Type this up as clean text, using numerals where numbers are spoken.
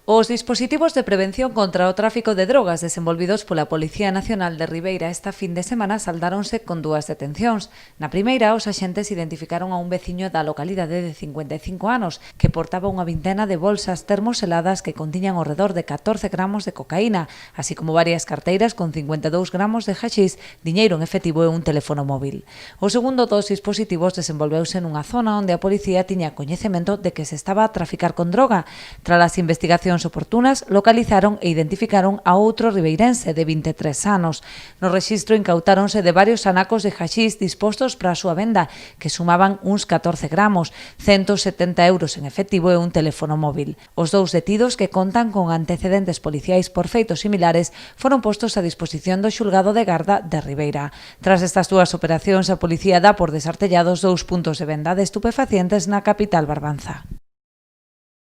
Os dispositivos de prevención contra o tráfico de drogas desenvolvidos pola Policía Nacional de Ribeira esta fin de semana saldáronse con dúas detencións. Na primeira, os axentes identificaron a un veciño da localidade de 55 anos que portaba unha vintena de bolsas termoseladas que contiñan ao redor de 14 gramos de cocaína, así como varias carteiras con 52 gramos de haxís, diñeiro en efectivo e un teléfono móvil. O segundo dos dispositivos desenvolveuse nunha zona onde a policía tiña coñecemento de que se estaba a traficar con droga. Tras as investigacións oportunas, localizaron e identificaron a outro ribeirense de 23 anos. No rexistro incautáronse de varios anacos de haxís dispostos para a súa venda, que sumaban uns 14 gramos, 170 euros en efectivo e un teléfono móvil. Os dous detidos, que contan con antecedentes policiais por feitos similares, foron postos a disposición do xulgado de garda de Ribeira. Tras estas dúas operacións, a policía dá por desartellados 2 puntos de venda de estupefacientes na capital barbanza.